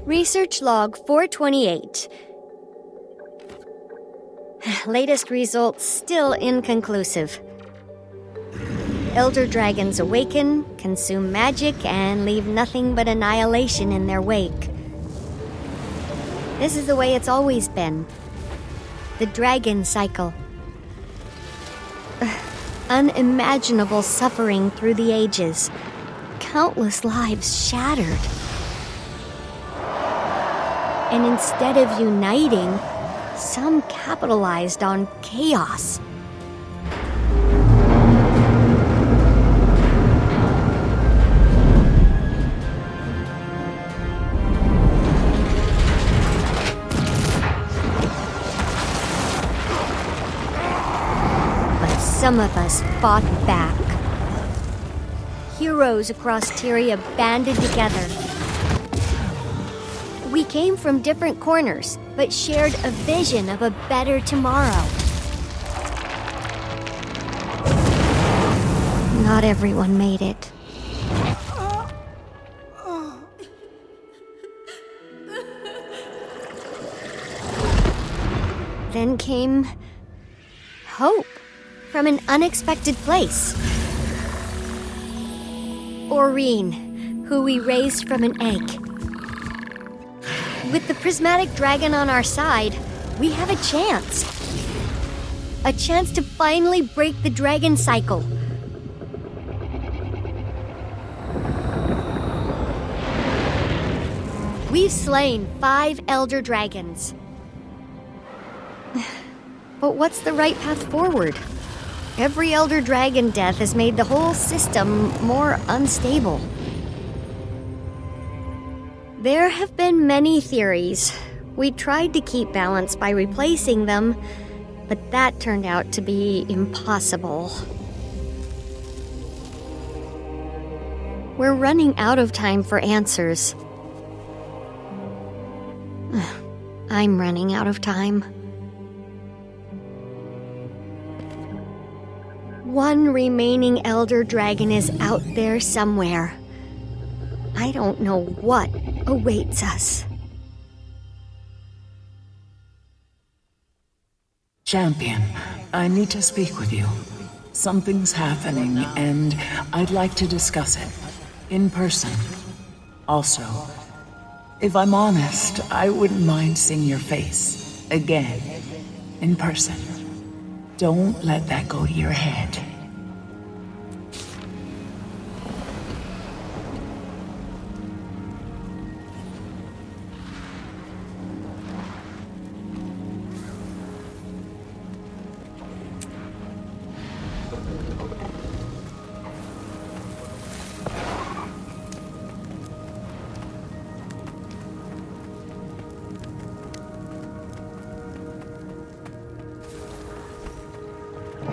Research log 428. Latest results still inconclusive. Elder dragons awaken, consume magic, and leave nothing but annihilation in their wake. This is the way it's always been. The dragon cycle. Unimaginable suffering through the ages. Countless lives shattered. And instead of uniting, some capitalized on chaos. But some of us fought back. Heroes across Tyria banded together. We came from different corners, but shared a vision of a better tomorrow. Not everyone made it. Then came hope from an unexpected place. Aurene, who we raised from an egg. With the prismatic dragon on our side, we have a chance. A chance to finally break the dragon cycle. We've slain 5 elder dragons. But what's the right path forward? Every elder dragon death has made the whole system more unstable. There have been many theories. We tried to keep balance by replacing them, but that turned out to be impossible. We're running out of time for answers. I'm running out of time. One remaining elder dragon is out there somewhere. I don't know what awaits us. Champion, I need to speak with you. Something's happening, and I'd like to discuss it. In person. Also, if I'm honest, I wouldn't mind seeing your face. Again. In person. Don't let that go to your head.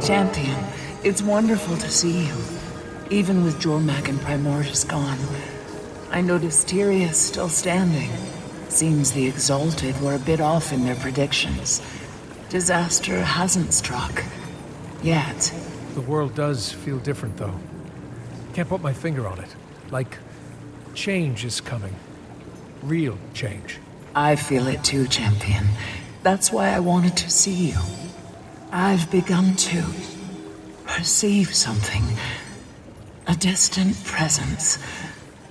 Champion, it's wonderful to see you. Even with Jormak and Primordus gone, I noticed Tyria's still standing. Seems the Exalted were a bit off in their predictions. Disaster hasn't struck. Yet. The world does feel different, though. Can't put my finger on it. Like, change is coming. Real change. I feel it too, Champion. That's why I wanted to see you. I've begun to perceive something. A distant presence.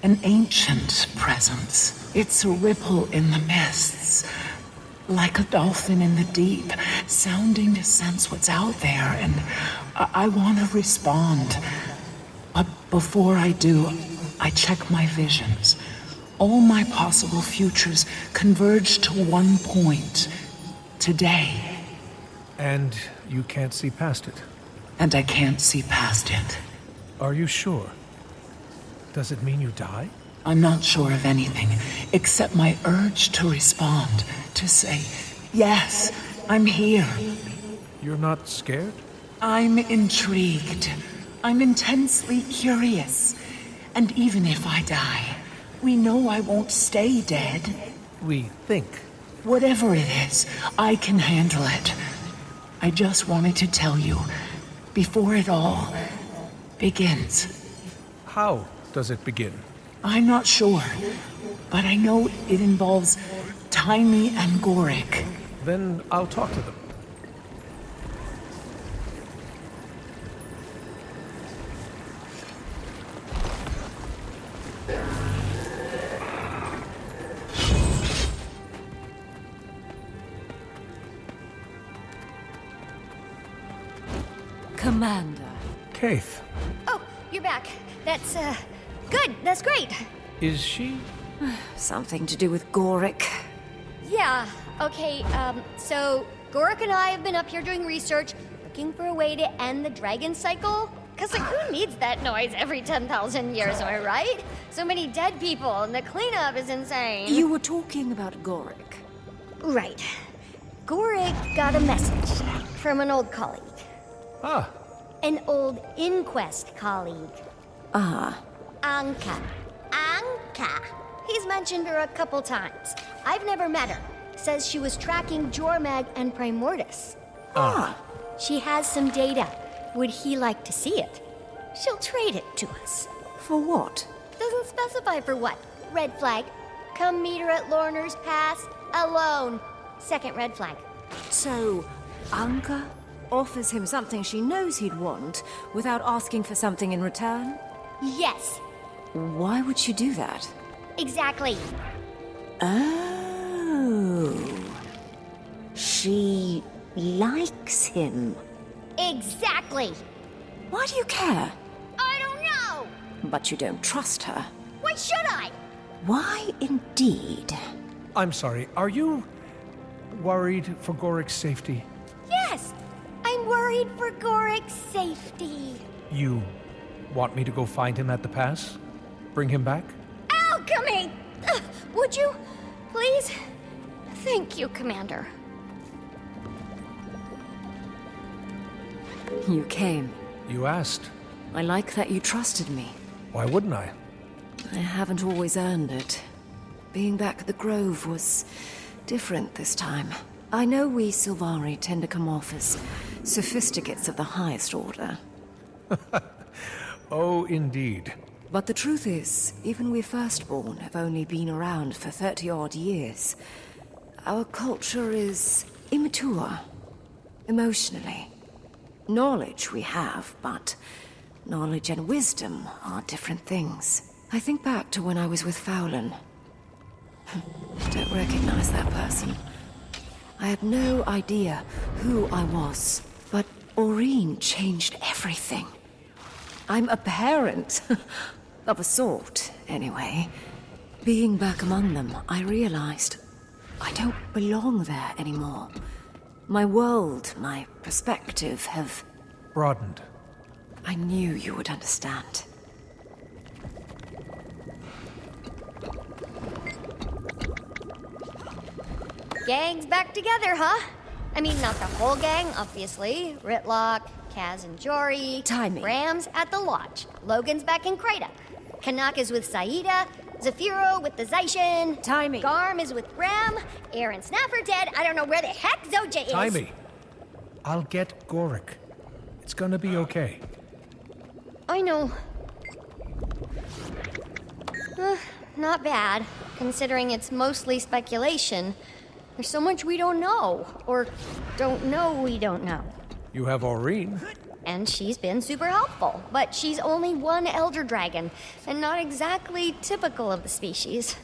An ancient presence. It's a ripple in the mists. Like a dolphin in the deep, sounding to sense what's out there, and I want to respond. But before I do, I check my visions. All my possible futures converge to one point. Today. And you can't see past it. And I can't see past it. Are you sure? Does it mean you die? I'm not sure of anything, except my urge to respond, to say, yes, I'm here. You're not scared? I'm intrigued. I'm intensely curious. And even if I die, we know I won't stay dead. We think. Whatever it is, I can handle it. I just wanted to tell you, before it all begins. How does it begin? I'm not sure, but I know it involves Taimi and Gorik. Then I'll talk to them. Commander. Kaith, Oh, you're back. That's, good. That's great. is she? Something to do with Gorik. Yeah, okay, so Gorik and I have been up here doing research, looking for a way to end the dragon cycle. Cause like, who needs that noise every 10,000 years, am I right? So many dead people, and the cleanup is insane. You were talking about Gorik. Right. Gorik got a message from an old colleague. Ah, An old Inquest colleague. Ah, Anka. Anka. He's mentioned her a couple times. I've never met her. Says she was tracking Jormag and Primordus. She has some data. Would he like to see it? She'll trade it to us. for what? Doesn't specify for what. Red flag. Come meet her at Lorner's Pass alone. Second red flag. So, Anka offers him something she knows he'd want without asking for something in return? Yes, Why would she do that? exactly. Oh. She likes him. Exactly. Why do you care? I don't know. But you don't trust her. Why should I? Why indeed? I'm sorry. Are you worried for Gorik's safety? Yes, I'm worried for Gorik's safety. You want me to go find him at the pass? Bring him back? Alchemy! Would you? Please? Thank you, Commander. You came. You asked. I like that you trusted me. Why wouldn't I? I haven't always earned it. Being back at the Grove was different this time. I know we Sylvari tend to come off as sophisticates of the highest order. Oh, indeed. But the truth is, even we Firstborn have only been around for 30-odd years. Our culture is immature, emotionally. Knowledge we have, but knowledge and wisdom are different things. I think back to when I was with Fowlin. I don't recognize that person. I had no idea who I was, but Aureen changed everything. I'm a parent. Of a sort, anyway. Being back among them, I realized I don't belong there anymore. My world, my perspective have... Broadened. I knew you would understand. Gang's back together, huh? I mean, not the whole gang, obviously. Ritlock, Kaz and Jory. Timing. Ram's at the lodge. Logan's back in Krata. Kanak is with Saida. Zafiro with the Zaishin. Timing. Garm is with Ram. Aaron Snapper dead. I don't know where the heck Zoja is. Timey. I'll get Gorik. It's gonna be okay. I know. Not bad, considering it's mostly speculation. There's so much we don't know, or don't know we don't know. You have Aureen. And she's been super helpful, but she's only one elder dragon, and not exactly typical of the species.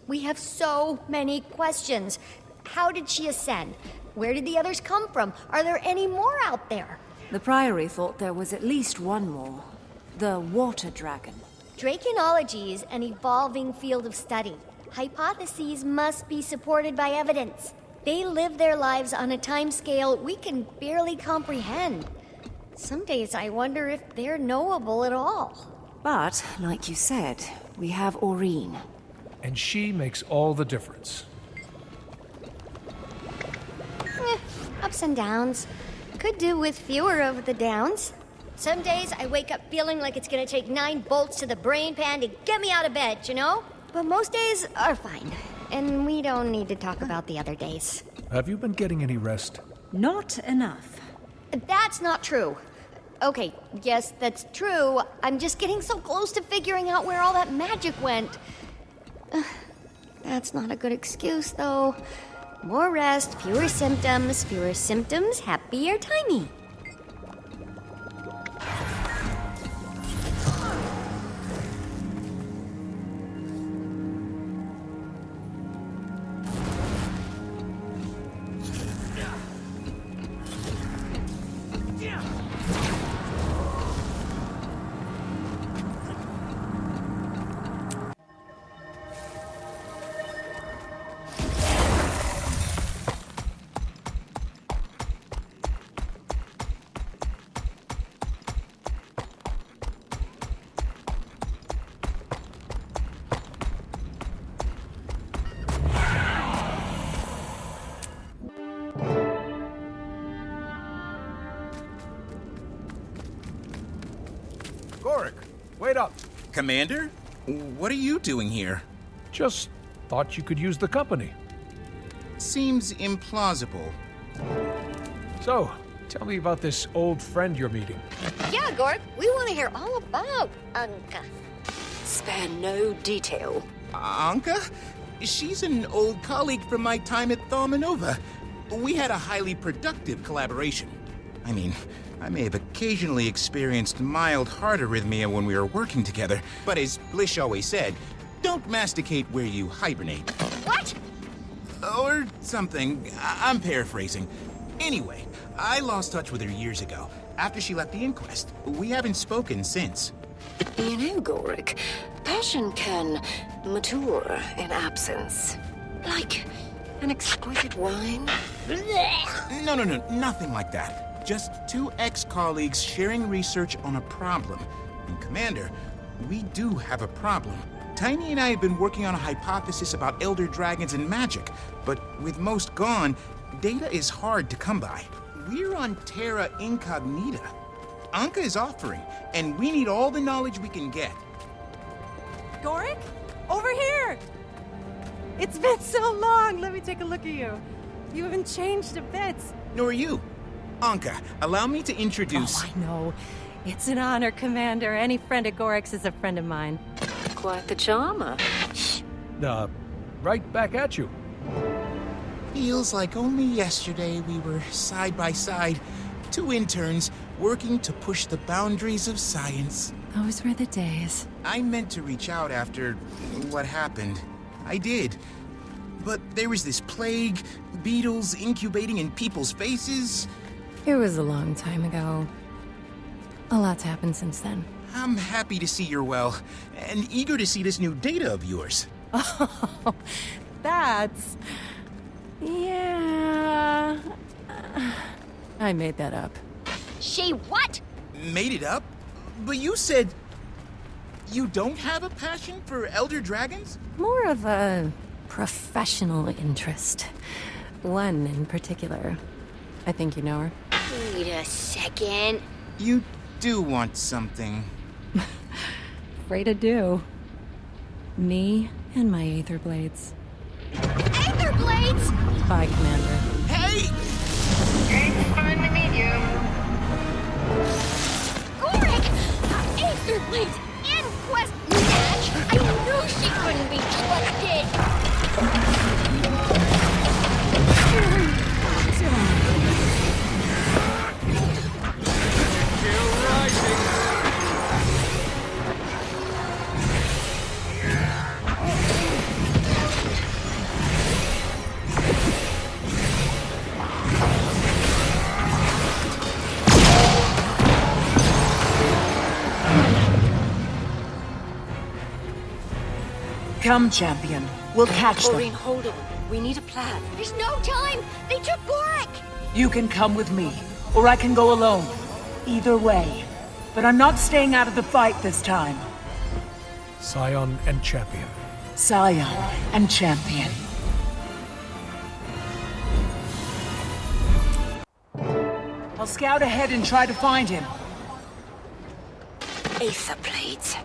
We have so many questions. How did she ascend? Where did the others come from? Are there any more out there? The Priory thought there was at least one more. The Water Dragon. Draconology is an evolving field of study. Hypotheses must be supported by evidence. They live their lives on a timescale we can barely comprehend. Some days I wonder if they're knowable at all. But, like you said, we have Aureen. And she makes all the difference. Ups and downs. Could do with fewer of the downs. Some days I wake up feeling like it's gonna take 9 bolts to the brain pan to get me out of bed, you know? But most days are fine. And we don't need to talk about the other days. Have you been getting any rest? Not enough. That's not true. Okay, yes, that's true. I'm just getting so close to figuring out where all that magic went. That's not a good excuse, though. More rest, fewer symptoms, happier timey. Gorik, wait up. Commander? What are you doing here? Just thought you could use the company. Seems implausible. So, tell me about this old friend you're meeting. Yeah, Gork, we want to hear all about Anka. Spare no detail. Anka? She's an old colleague from my time at Thaumanova. We had a highly productive collaboration. I mean, I may have occasionally experienced mild heart arrhythmia when we were working together, but as Blish always said, don't masticate where you hibernate. What? Or something. I'm paraphrasing. Anyway, I lost touch with her years ago, after she left the inquest. We haven't spoken since. You know, Gorik, passion can mature in absence. Like an exquisite wine. No, nothing like that. Just two ex-colleagues sharing research on a problem. And Commander, we do have a problem. Tiny and I have been working on a hypothesis about elder dragons and magic, but with most gone, data is hard to come by. We're on Terra Incognita. Anka is offering, and we need all the knowledge we can get. Gorik? Over here! It's been so long! Let me take a look at you. You haven't changed a bit. Nor you. Anka, allow me to introduce... Oh, I know. It's an honor, Commander. Any friend of Gorik's is a friend of mine. Quite the charmer. Right back at you. Feels like only yesterday we were side by side, two interns working to push the boundaries of science. Those were the days. I meant to reach out after what happened. I did. But there was this plague, beetles incubating in people's faces. It was a long time ago. A lot's happened since then. I'm happy to see you're well, and eager to see this new data of yours. Oh, that's... Yeah... I made that up. She what? Made it up? But you said... You don't have a passion for elder dragons? More of a professional interest. One in particular. I think you know her. Wait a second. You do want something. Afraid to do. Me and my Aether Blades. Aether Blades? Bye, Commander. Hey! Gorik! Aether Blades! Inquest match! I knew she couldn't be trusted! Come, champion. We'll catch Maureen, them. hold on. We need a plan. There's no time! They took Gorik! You can come with me, or I can go alone. Either way. But I'm not staying out of the fight this time. Scion and Champion. Scion and champion. I'll scout ahead and try to find him. Aether Blades.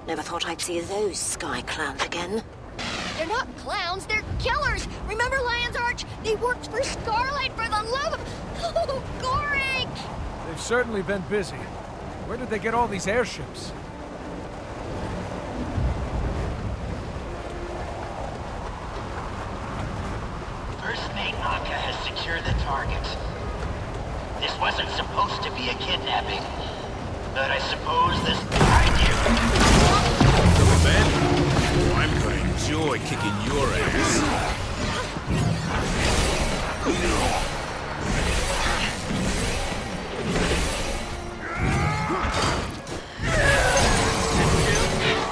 Never thought I'd see those sky clowns again. They're not clowns, they're killers! Remember Lion's Arch? They worked for Starlight for the love of... Oh, Gorik! They've certainly been busy. Where did they get all these airships? First Mate Anka has secured the target. This wasn't supposed to be a kidnapping, but I suppose this idea... Ben, I'm gonna enjoy kicking your ass.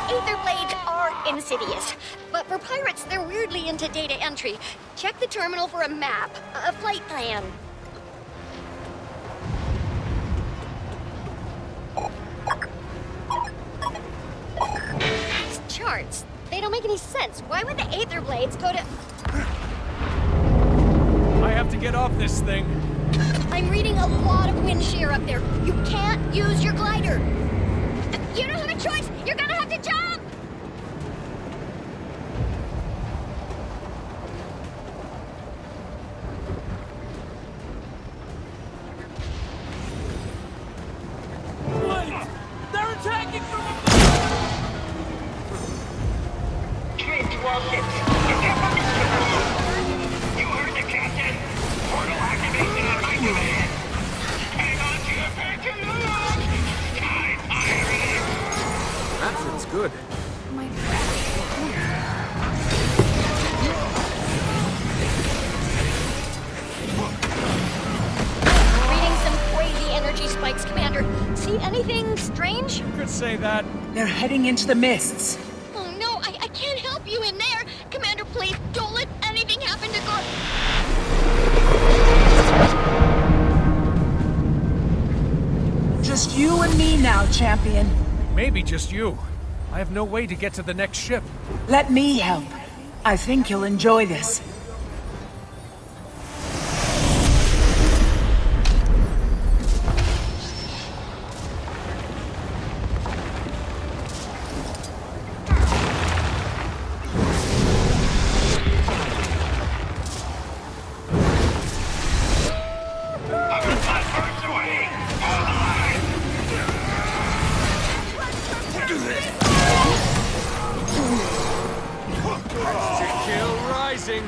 Aether blades are insidious, but for pirates, they're weirdly into data entry. Check the terminal for a map, a flight plan. These charts, they don't make any sense. Why would the Aether blades go to... I have to get off this thing. I'm reading a lot of wind shear up there. You can't use your glider. You don't have a choice. You're gonna have to jump. Wait! They're attacking from above! Trent warships, prepare for distribution. You heard the captain. Portal activation on my command. Hang on to your pantaloons. Sky pirate. That feels good. My Reading some crazy energy spikes, Commander. See anything strange? You could say that. They're heading into the mists. Oh no, I can't help you in there. Commander, please don't let anything happen to Gor... Just you and me now, champion. Maybe just you. I have no way to get to the next ship. Let me help. I think you'll enjoy this. Kill rising.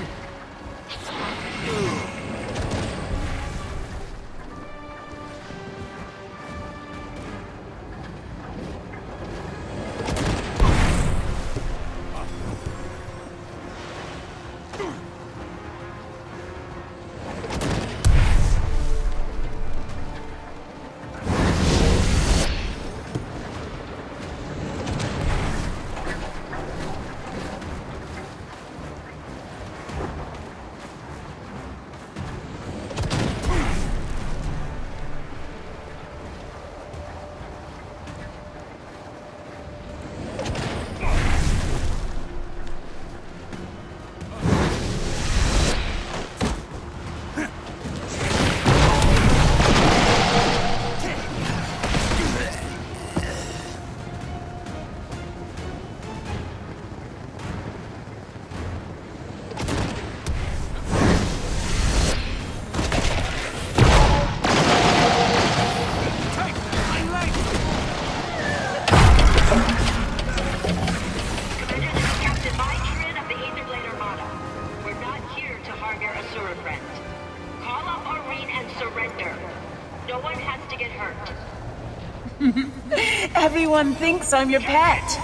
Everyone thinks I'm your pet.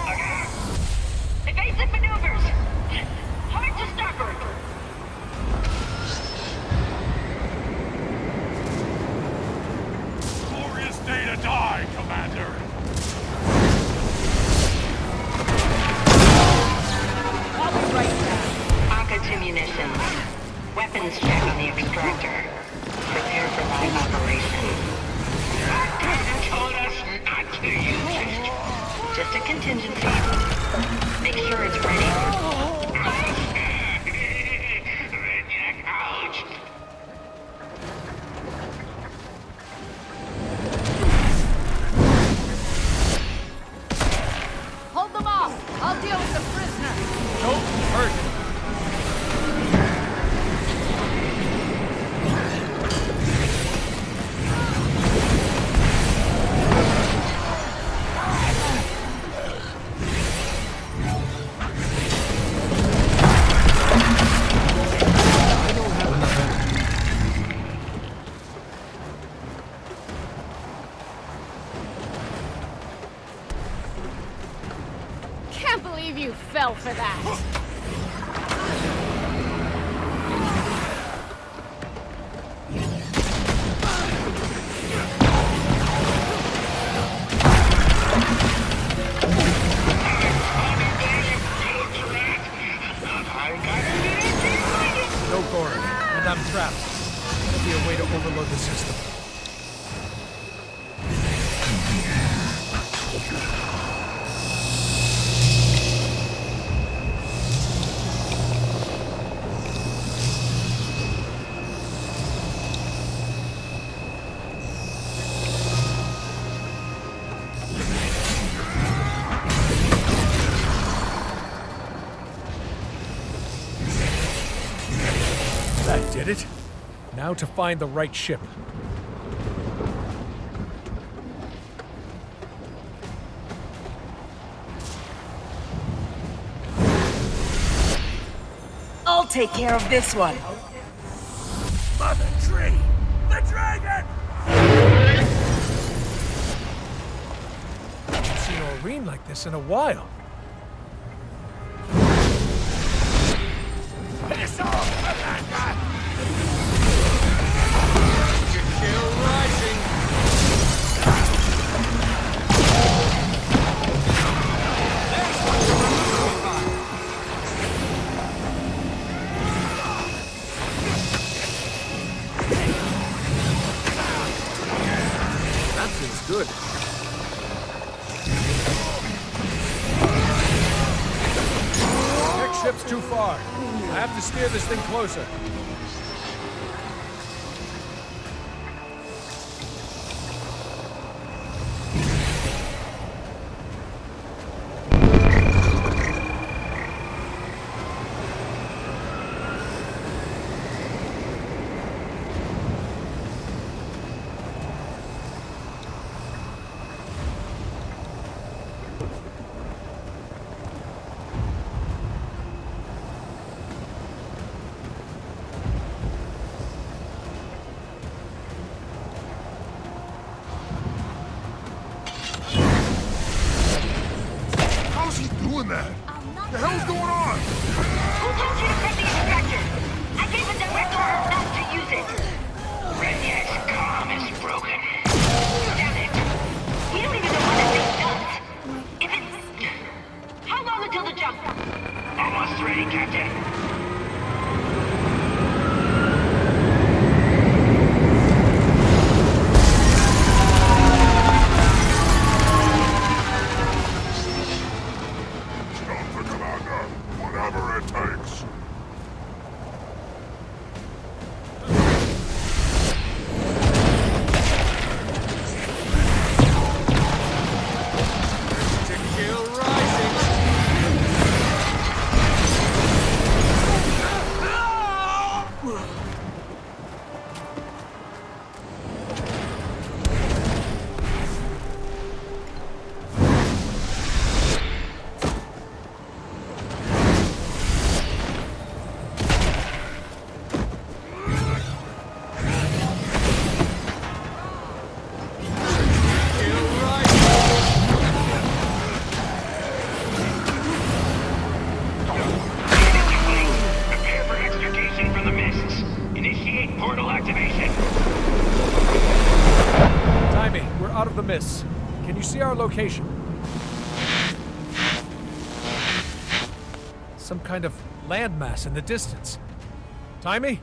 Evasive maneuvers. Hard to starboard. Glorious day to die, Commander. I'll be right back. Anka to munitions. Weapons check on the extractor. Prepare for live operation. Told us not to use it. Just a contingency. Make sure it's ready. Redneck, ouch. Hold them off. I'll deal with the prisoner. Don't hurt. now for that! No Goran, and I'm trapped. There'll be a way to overload the system. That did it. Now to find the right ship. I'll take care of this one. Mother tree! The dragon! I haven't seen Aurene like this in a while. Finish off, Commander! Kill rising. That feels good. Next ship's too far. I have to steer this thing closer. How's he doing that? The hell's going on? Who told you to press the extractor? I gave a direct order not to use it. Redneck's comm is broken. Damn it. We don't even know what that thing does. If it's... How long until the jump? Almost ready, Captain. Jump the Commander, whatever it takes. To kill rising. Kill rising. Prepare for extrication from the mists. Initiate portal activation. Timmy, we're out of the mists. Can you see our location? Some kind of landmass in the distance. Timmy?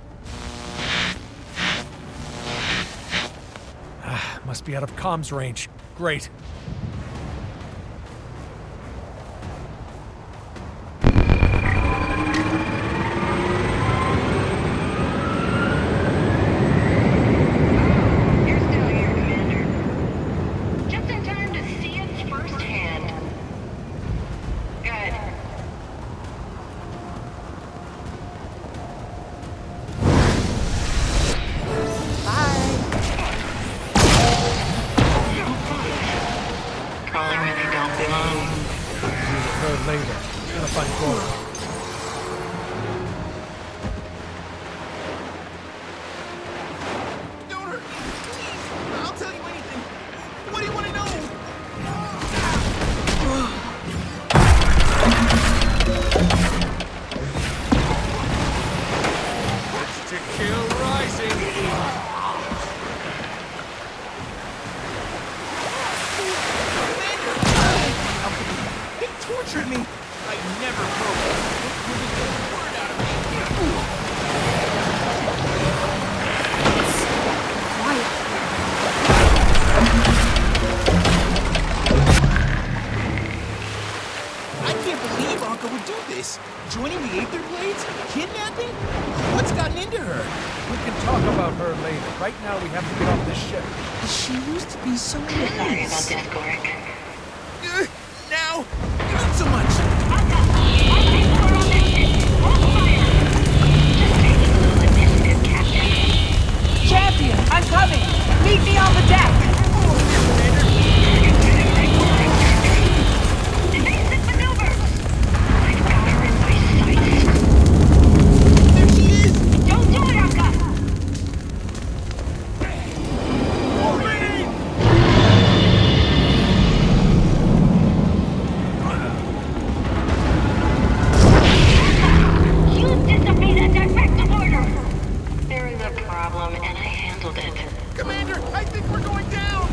Must be out of comms range. Great. You're still here, Commander. Just in time to see it firsthand. Good. Probably really don't belong. Use her later. Gonna find Goran. Donor, please, I'll tell you anything. What do you want to know? Joining the Aether Blades? Kidnapping? What's gotten into her? We can talk about her later. Right now, we have to get off this ship. She used to be so Sorry about nice. this, Gorik. Now, not so much. Champion, I'm coming! Meet me on the deck! Evasive maneuver! I've got her in my sights. There she is! Don't do it, Akka! You disobeyed a directive order! There is a problem, and I handled it. Commander, I think we're going down!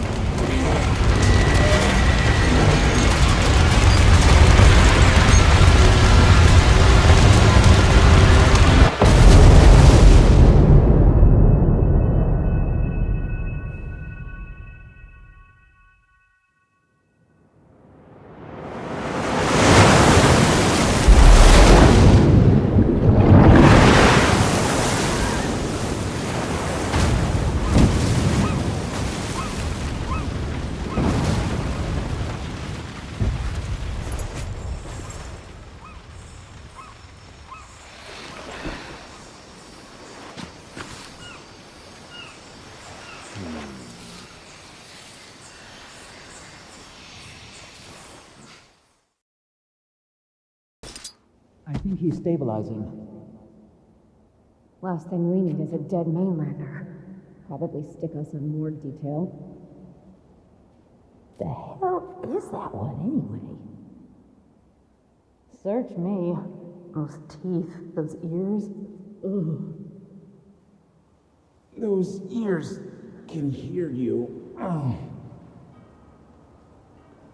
I think he's stabilizing. Last thing we need is a dead mainlander. Probably stick us on moored detail. The hell is that one, anyway? Search me. Those teeth, those ears. Ugh. Those ears can hear you.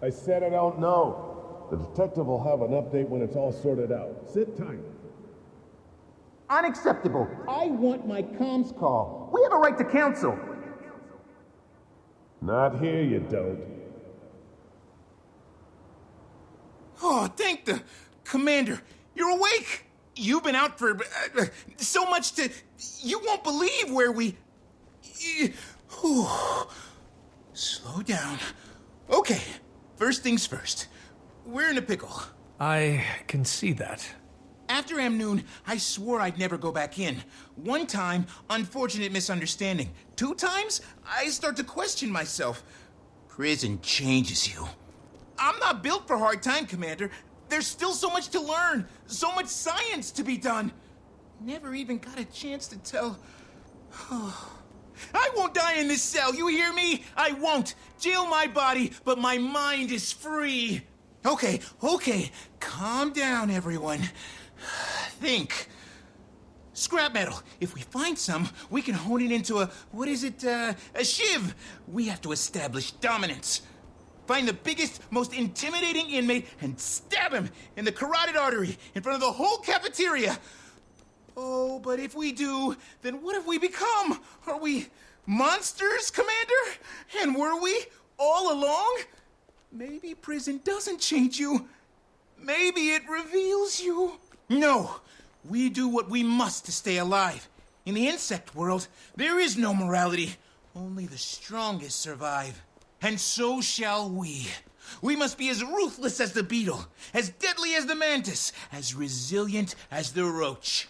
I said I don't know. The detective will have an update when it's all sorted out. Sit tight. Unacceptable. I want my comms call. We have a right to counsel. Not here, you don't. Oh, thank the Commander. You're awake. You've been out for so much to... You won't believe where we... Whew. Slow down. Okay, first things first. We're in a pickle. I can see that. After Amnoon, I swore I'd never go back in. One time, unfortunate misunderstanding. 2 times, I start to question myself. Prison changes you. I'm not built for hard time, Commander. There's still so much to learn, so much science to be done. Never even got a chance to tell... I won't die in this cell, you hear me? I won't. Jail my body, but my mind is free. Okay, calm down, everyone. Think. Scrap metal. If we find some, we can hone it into a shiv. We have to establish dominance. Find the biggest, most intimidating inmate and stab him in the carotid artery in front of the whole cafeteria. Oh, but if we do, then what have we become? Are we monsters, Commander? And were we all along? Maybe prison doesn't change you. Maybe it reveals you. No, we do what we must to stay alive. In the insect world, there is no morality. Only the strongest survive. And so shall we. We must be as ruthless as the beetle, as deadly as the mantis, as resilient as the roach.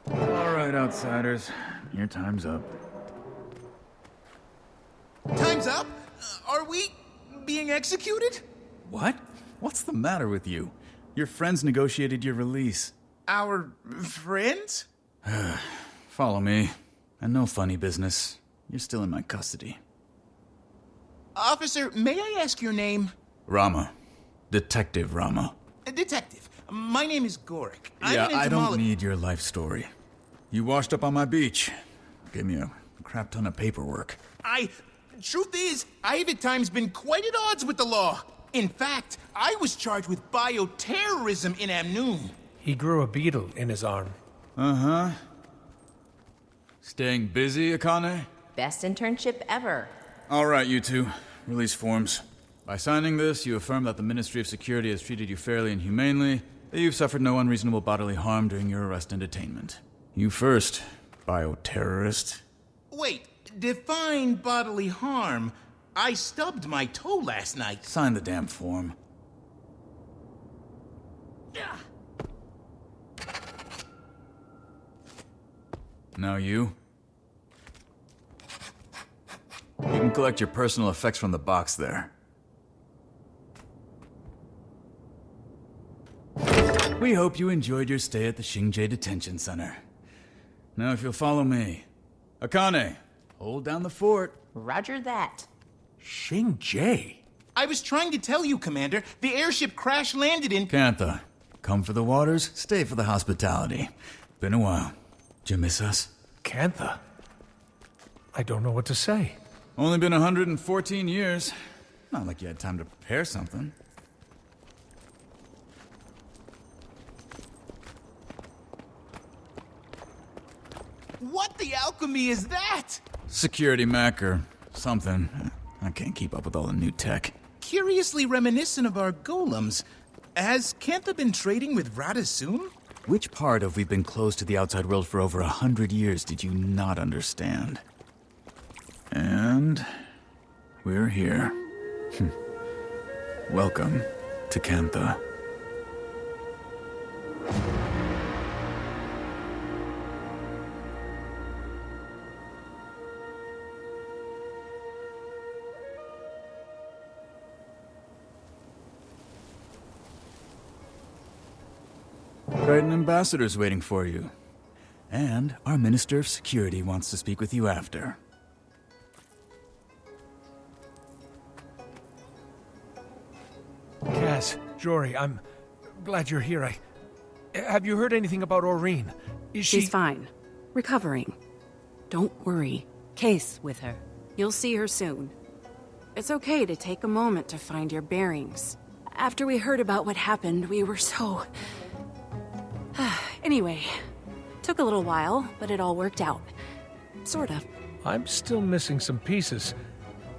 All right, outsiders. Your time's up. Time's up? Are we being executed? What? What's the matter with you? Your friends negotiated your release. Our friends? Follow me. And no funny business. You're still in my custody. Officer, may I ask your name? Rama. Detective Rama. Detective, my name is Gorik. Yeah, I don't need your life story. You washed up on my beach. Gave me a crap ton of paperwork. Truth is, I've at times been quite at odds with the law. In fact, I was charged with bioterrorism in Amnoon. He grew a beetle in his arm. Uh-huh. Staying busy, Akane? Best internship ever. All right, you two. Release forms. By signing this, you affirm that the Ministry of Security has treated you fairly and humanely, that you've suffered no unreasonable bodily harm during your arrest and detainment. You first, bioterrorist. Wait, define bodily harm. I stubbed my toe last night. Sign the damn form. Now you. You can collect your personal effects from the box there. We hope you enjoyed your stay at the Xingjie Detention Center. Now if you'll follow me. Akane, hold down the fort. Roger that. Xingjie? I was trying to tell you, Commander. The airship crash-landed in... Cantha, come for the waters, stay for the hospitality. Been a while. Did you miss us? Cantha? I don't know what to say. Only been 114 years. Not like you had time to prepare something. What the alchemy is that? Security Mac or something. I can't keep up with all the new tech. Curiously reminiscent of our golems. Has Cantha been trading with Radasun? Which part of we've been closed to the outside world for over 100 years did you not understand? And... we're here. Welcome to Cantha. An ambassador's waiting for you. And our Minister of Security wants to speak with you after. Cass, Jory, I'm glad you're here. Have you heard anything about Aurene? Is she... She's fine. Recovering. Don't worry. Case with her. You'll see her soon. It's okay to take a moment to find your bearings. After we heard about what happened, we were so... Anyway, took a little while, but it all worked out. Sort of. I'm still missing some pieces.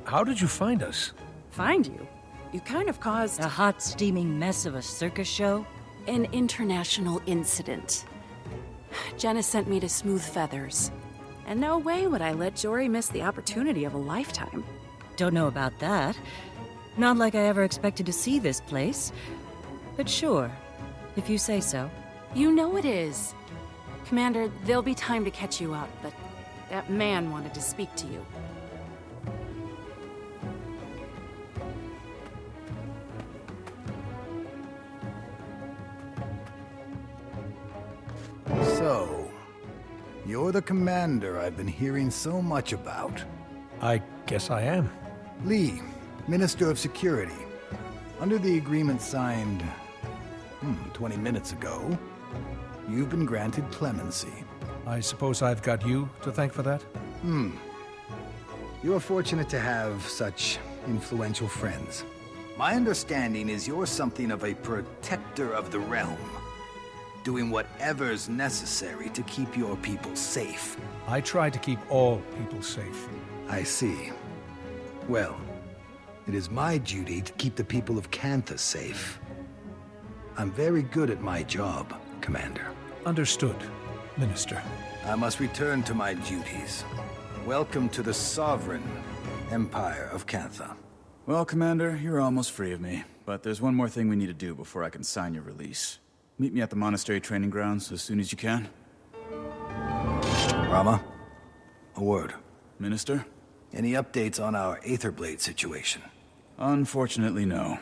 How did you find us? Find you? You kind of caused... A hot, steaming mess of a circus show? An international incident. Jenna sent me to Smooth Feathers. And no way would I let Jory miss the opportunity of a lifetime. Don't know about that. Not like I ever expected to see this place. But sure, if you say so. You know it is. Commander, there'll be time to catch you up, but that man wanted to speak to you. So, you're the commander I've been hearing so much about. I guess I am. Lee, Minister of Security. Under the agreement signed... 20 minutes ago, you've been granted clemency. I suppose I've got you to thank for that? You're fortunate to have such influential friends. My understanding is you're something of a protector of the realm, doing whatever's necessary to keep your people safe. I try to keep all people safe. I see. Well, it is my duty to keep the people of Cantha safe. I'm very good at my job, Commander. Understood, Minister. I must return to my duties. Welcome to the sovereign Empire of Cantha. Well, Commander, you're almost free of me. But there's one more thing we need to do before I can sign your release. Meet me at the monastery training grounds as soon as you can. Rama, a word. Minister? Any updates on our Aetherblade situation? Unfortunately, no.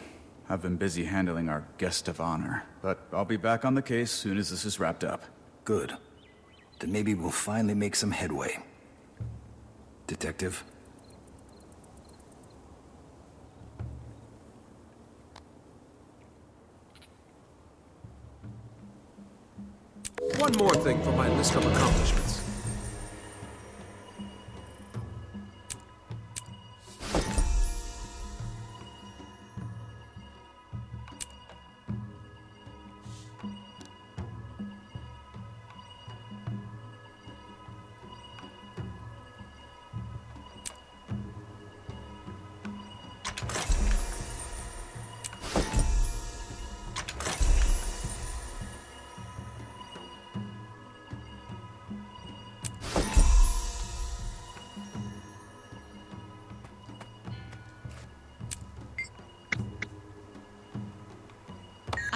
I've been busy handling our guest of honor, but I'll be back on the case soon as this is wrapped up. Good. Then maybe we'll finally make some headway. Detective? One more thing for my list of accomplishments.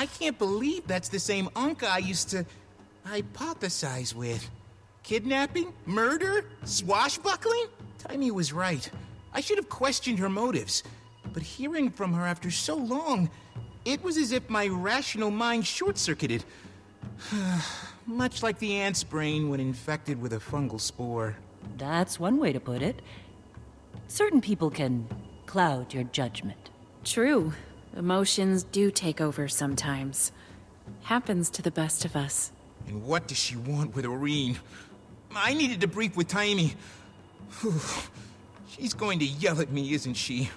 I can't believe that's the same Unca I used to hypothesize with. Kidnapping? Murder? Swashbuckling? Taimi was right. I should have questioned her motives. But hearing from her after so long, it was as if my rational mind short-circuited. Much like the ant's brain when infected with a fungal spore. That's one way to put it. Certain people can cloud your judgment. True. Emotions do take over sometimes. Happens to the best of us. And what does she want with Oreen? I needed to brief with Taimi. She's going to yell at me, isn't she?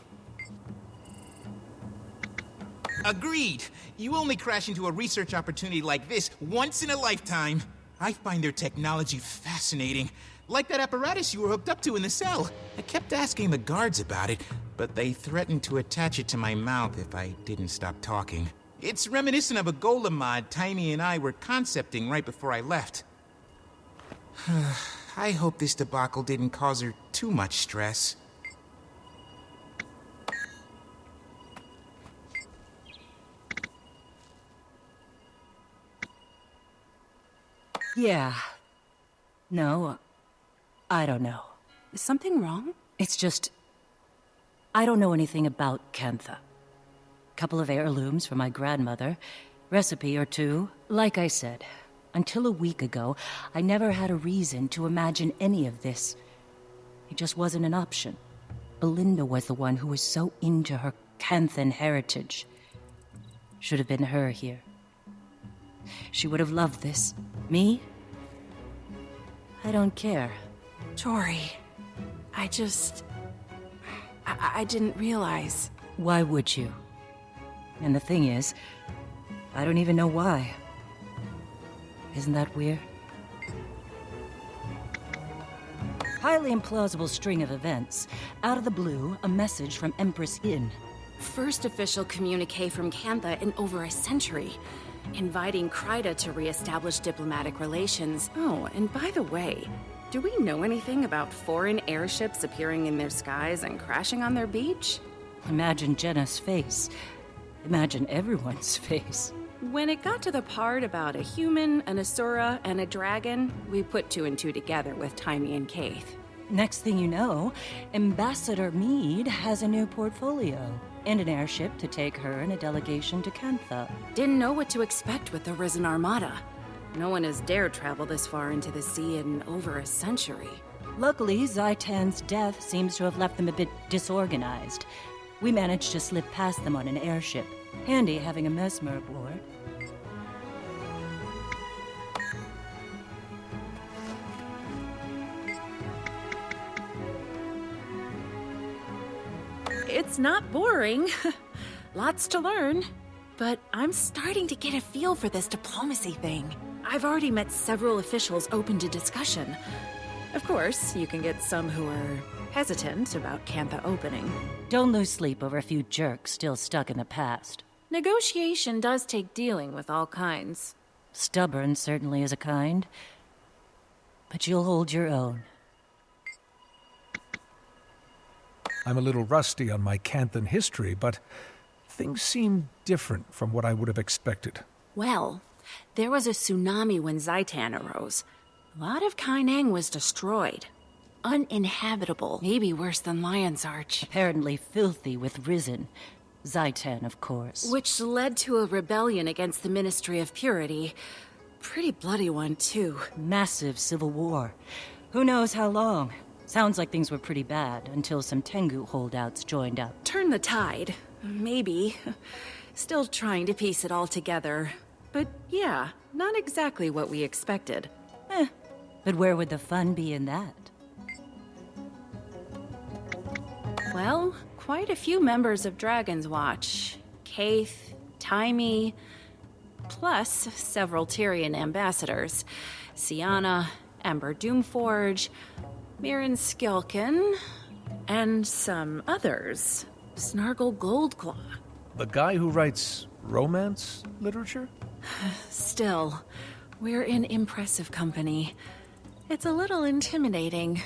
Agreed. You only crash into a research opportunity like this once in a lifetime. I find their technology fascinating. Like that apparatus you were hooked up to in the cell. I kept asking the guards about it, but they threatened to attach it to my mouth if I didn't stop talking. It's reminiscent of a golem mod Taimi and I were concepting right before I left. I hope this debacle didn't cause her too much stress. Yeah. No, I don't know. Is something wrong? It's just... I don't know anything about Cantha. Couple of heirlooms from my grandmother, recipe or two. Like I said, until a week ago, I never had a reason to imagine any of this. It just wasn't an option. Belinda was the one who was so into her Canthan heritage. Should have been her here. She would have loved this. Me? I don't care. Tori, I didn't realize. Why would you? And the thing is, I don't even know why. Isn't that weird? Highly implausible string of events. Out of the blue, a message from Empress Yin. First official communique from Cantha in over a century. Inviting Kryda to re-establish diplomatic relations. Oh, and by the way, do we know anything about foreign airships appearing in their skies and crashing on their beach? Imagine Jenna's face. Imagine everyone's face. When it got to the part about a human, an Asura, and a dragon, we put two and two together with Taimi and Kaith. Next thing you know, Ambassador Meade has a new portfolio. And an airship to take her and a delegation to Cantha. Didn't know what to expect with the Risen Armada. No one has dared travel this far into the sea in over a century. Luckily, Zaitan's death seems to have left them a bit disorganized. We managed to slip past them on an airship. Handy having a mesmer aboard. It's not boring. Lots to learn. But I'm starting to get a feel for this diplomacy thing. I've already met several officials open to discussion. Of course, you can get some who are hesitant about Cantha opening. Don't lose sleep over a few jerks still stuck in the past. Negotiation does take dealing with all kinds. Stubborn certainly is a kind. But you'll hold your own. I'm a little rusty on my Canthan history, but things seem different from what I would have expected. Well, there was a tsunami when Zaitan arose. A lot of Kainang was destroyed. Uninhabitable, maybe worse than Lion's Arch. Apparently filthy with Risen. Zaitan, of course. Which led to a rebellion against the Ministry of Purity. Pretty bloody one, too. Massive civil war. Who knows how long? Sounds like things were pretty bad until some Tengu holdouts joined up. Turn the tide. Maybe. Still trying to piece it all together. But yeah, not exactly what we expected. But where would the fun be in that? Well, quite a few members of Dragon's Watch. Kaith, Taimi, plus several Tyrian ambassadors. Sienna, Ember Doomforge, Mirren Skilkin, and some others. Snargle Goldclaw. The guy who writes romance literature? Still, we're in impressive company. It's a little intimidating.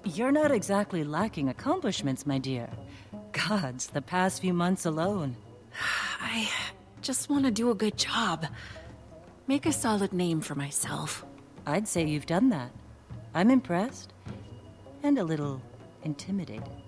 You're not exactly lacking accomplishments, my dear. Gods, the past few months alone. just want to do a good job. Make a solid name for myself. I'd say you've done that. I'm impressed. And a little intimidated.